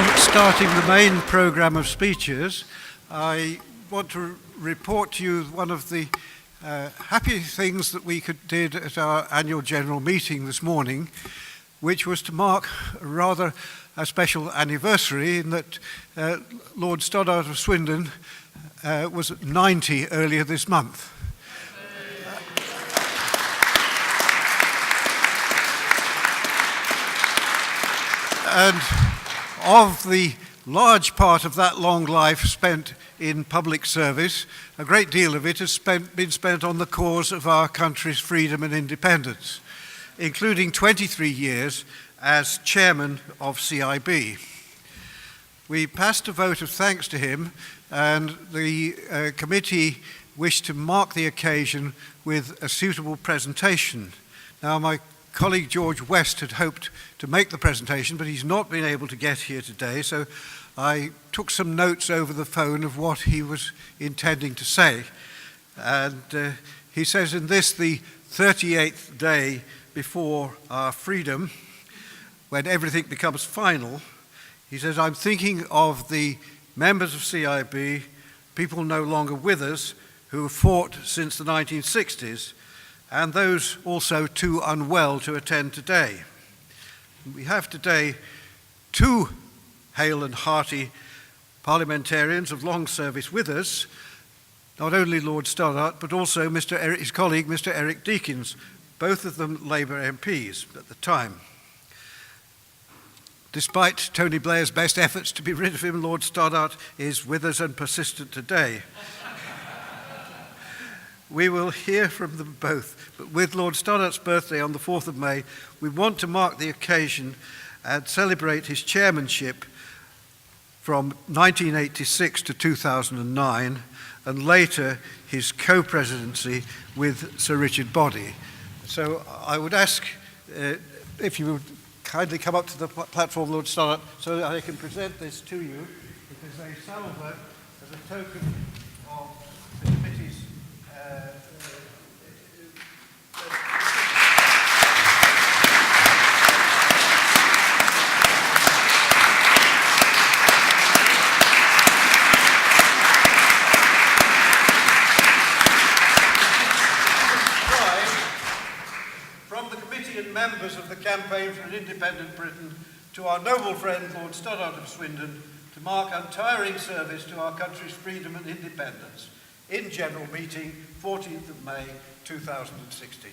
Before starting the main programme of speeches, I want to report to you one of the happy things that we did at our annual general meeting this morning, which was to mark rather a special anniversary in that Lord Stoddart of Swindon was 90 earlier this month. And of the large part of that long life spent in public service, a great deal of it has been spent on the cause of our country's freedom and independence, including 23 years as chairman of CIB. We passed a vote of thanks to him, and the committee wished to mark the occasion with a suitable presentation. Now, my colleague George West had hoped to make the presentation, but he's not been able to get here today, so I took some notes over the phone of what he was intending to say. And he says in this, the 38th day before our freedom, when everything becomes final, he says, I'm thinking of the members of CIB, people no longer with us, who have fought since the 1960s, and those also too unwell to attend today. We have today two hale and hearty parliamentarians of long service with us, not only Lord Stoddart, but also his colleague, Mr. Eric Deakins, both of them Labour MPs at the time. Despite Tony Blair's best efforts to be rid of him, Lord Stoddart is with us and persistent today. We will hear from them both, but with Lord Stoddart's birthday on the 4th of May, we want to mark the occasion and celebrate his chairmanship from 1986 to 2009, and later his co-presidency with Sir Richard Boddy. So I would ask if you would kindly come up to the platform, Lord Stoddart, so that I can present this to you. It is a salver as a token of the committee's members of the Campaign for an Independent Britain to our noble friend Lord Stoddart of Swindon to mark untiring service to our country's freedom and independence in General Meeting 14th of May 2016.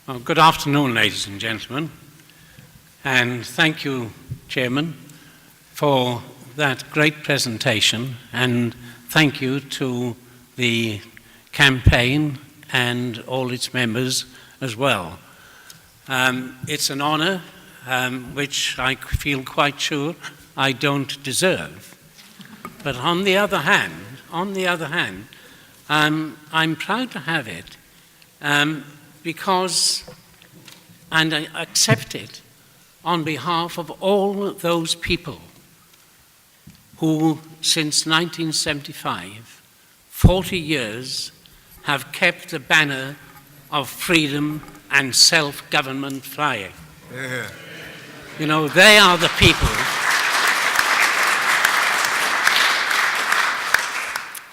Well, good afternoon, ladies and gentlemen, and thank you, Chairman, for that great presentation, and thank you to the campaign and all its members as well. It's an honour which I feel quite sure I don't deserve. But on the other hand, I'm proud to have it because, and I accept it on behalf of all those people who, since 1975, 40 years, have kept the banner of freedom and self-government flying. Yeah. You know, they are the people.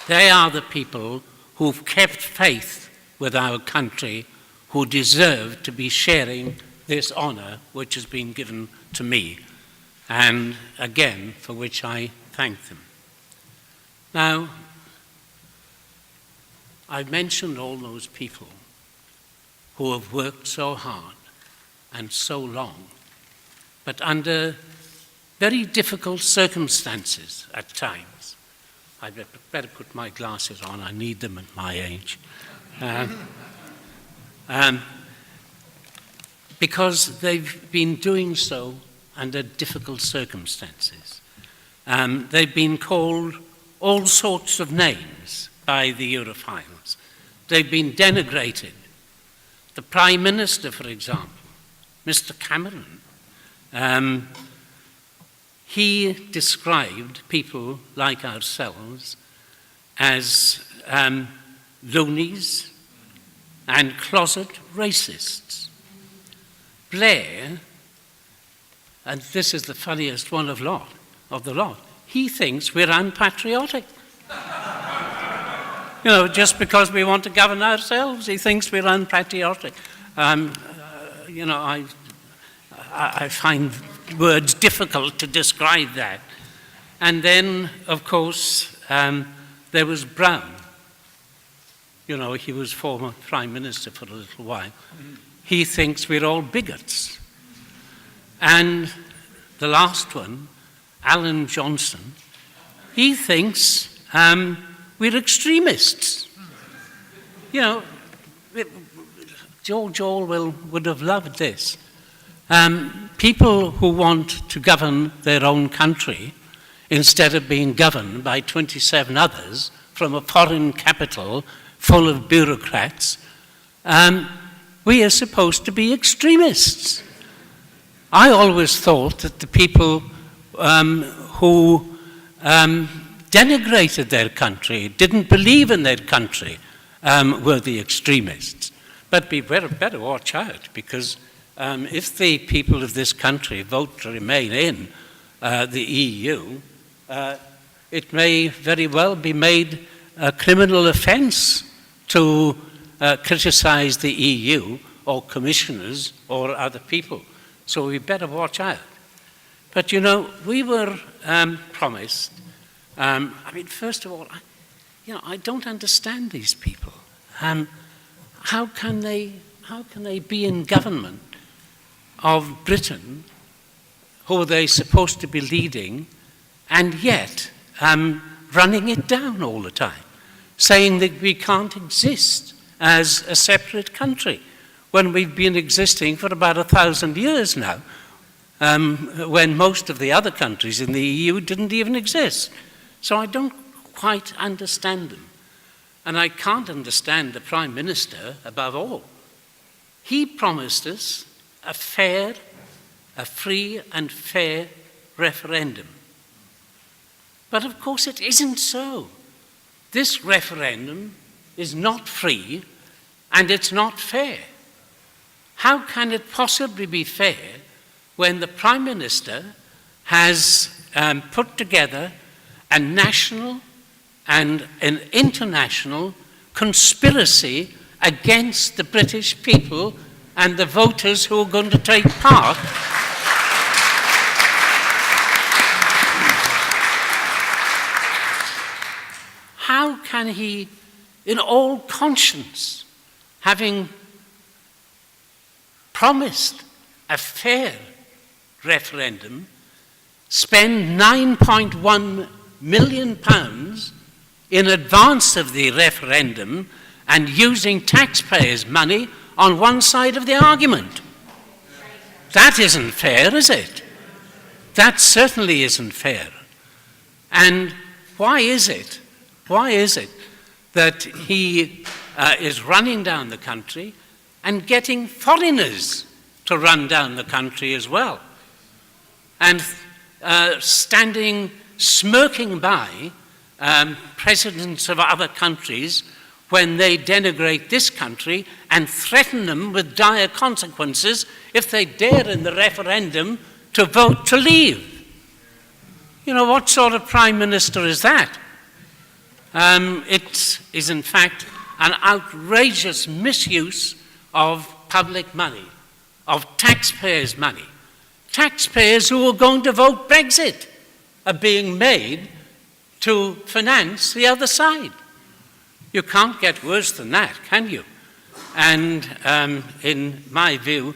They are the people who've kept faith with our country, who deserve to be sharing this honour which has been given to me, and again, for which I thank them. Now, I've mentioned all those people who have worked so hard and so long, but under very difficult circumstances at times. I'd better put my glasses on, I need them at my age. Because they've been doing so under difficult circumstances. They've been called all sorts of names by the Europhiles. They've been denigrated. The Prime Minister, for example, Mr. Cameron, he described people like ourselves as loonies and closet racists. Blair, and this is the funniest one of the lot, he thinks we're unpatriotic. Just because we want to govern ourselves, he thinks we're unpatriotic. I find words difficult to describe that. And then, of course, there was Brown. He was former Prime Minister for a little while. He thinks we're all bigots. And the last one, Alan Johnson, he thinks we're extremists. George Orwell would have loved this. People who want to govern their own country instead of being governed by 27 others from a foreign capital full of bureaucrats, we are supposed to be extremists. I always thought that the people who denigrated their country, didn't believe in their country, were the extremists. But we better watch out, because if the people of this country vote to remain in the EU, it may very well be made a criminal offence to criticise the EU or commissioners or other people. So we better watch out. But we were promised. First of all, I don't understand these people. How can they be in government of Britain, who are they supposed to be leading, and yet running it down all the time, saying that we can't exist as a separate country when we've been existing for about 1,000 years now, when most of the other countries in the EU didn't even exist. So I don't quite understand them. And I can't understand the Prime Minister above all. He promised us a free and fair referendum. But of course it isn't so. This referendum is not free and it's not fair. How can it possibly be fair when the Prime Minister has put together a national and an international conspiracy against the British people and the voters who are going to take part? How can he, in all conscience, having promised a fair referendum, spend £9.1 million in advance of the referendum and using taxpayers' money on one side of the argument? That isn't fair, is it? That certainly isn't fair. And why is it that he is running down the country and getting foreigners to run down the country as well, and standing smirking by presidents of other countries when they denigrate this country and threaten them with dire consequences if they dare in the referendum to vote to leave? What sort of Prime Minister is that? It is in fact an outrageous misuse of public money, of taxpayers' money. Taxpayers who are going to vote Brexit are being made to finance the other side. You can't get worse than that, can you? And in my view,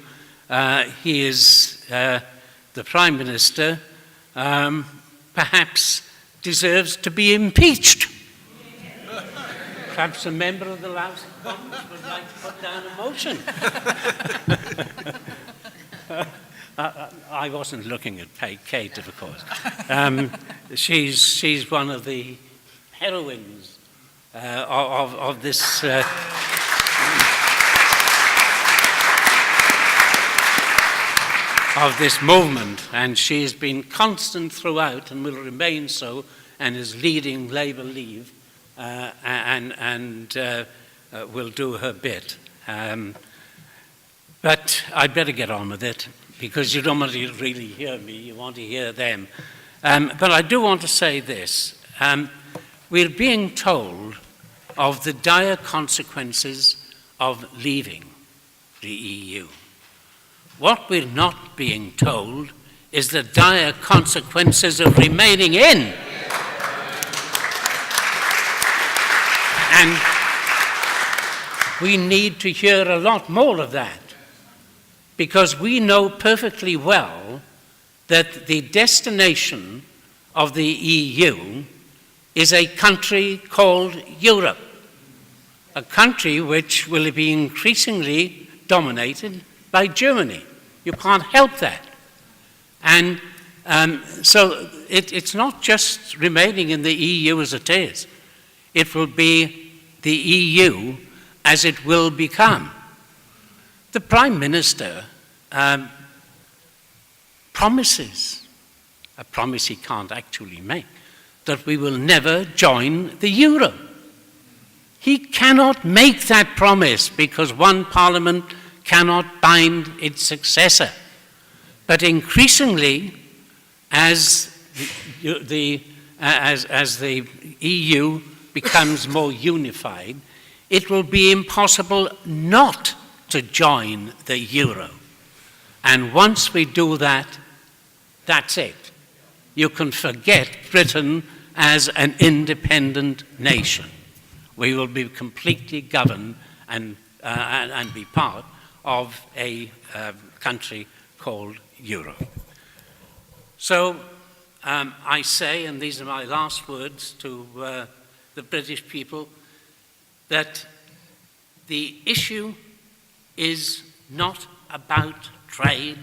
he is the Prime Minister, perhaps deserves to be impeached. Perhaps a member of the House of Commons would like to put down a motion. I wasn't looking at Kate, of course. She's one of the heroines of this of this movement, and she has been constant throughout and will remain so, and is leading Labour Leave and will do her bit. But I'd better get on with it, because you don't want to really hear me, you want to hear them. But I do want to say this. We're being told of the dire consequences of leaving the EU. What we're not being told is the dire consequences of remaining in. And we need to hear a lot more of that, because we know perfectly well that the destination of the EU is a country called Europe, a country which will be increasingly dominated by Germany. You can't help that. And so it's not just remaining in the EU as it is. It will be the EU as it will become. The Prime Minister promises, a promise he can't actually make, that we will never join the euro. He cannot make that promise because one parliament cannot bind its successor. But increasingly, as the EU becomes more unified, it will be impossible not to join the euro. And once we do that, that's it. You can forget Britain as an independent nation. We will be completely governed and be part of a country called Europe. So I say, and these are my last words to the British people, that the issue is not about trade.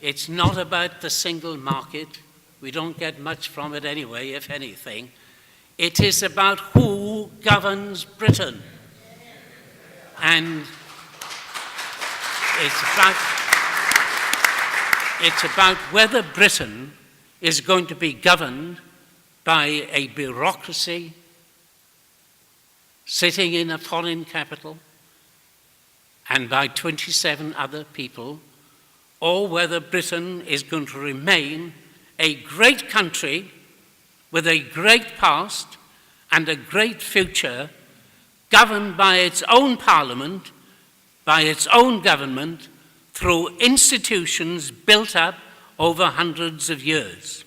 It's not about the single market. We don't get much from it anyway, if anything. It is about who governs Britain. And it's about whether Britain is going to be governed by a bureaucracy sitting in a foreign capital and by 27 other people, or whether Britain is going to remain a great country with a great past and a great future, governed by its own parliament, by its own government, through institutions built up over hundreds of years.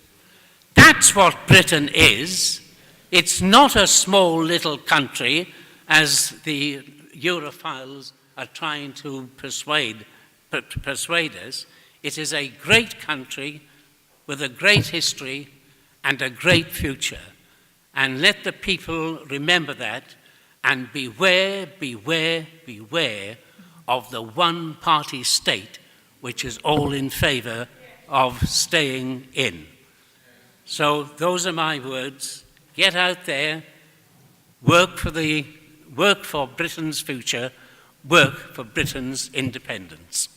That's what Britain is. It's not a small little country, as the Europhiles are trying to persuade us. It is a great country with a great history and a great future. And let the people remember that, and beware, beware, beware of the one-party state which is all in favor of staying in. So those are my words. Get out there, work for Britain's future, work for Britain's independence.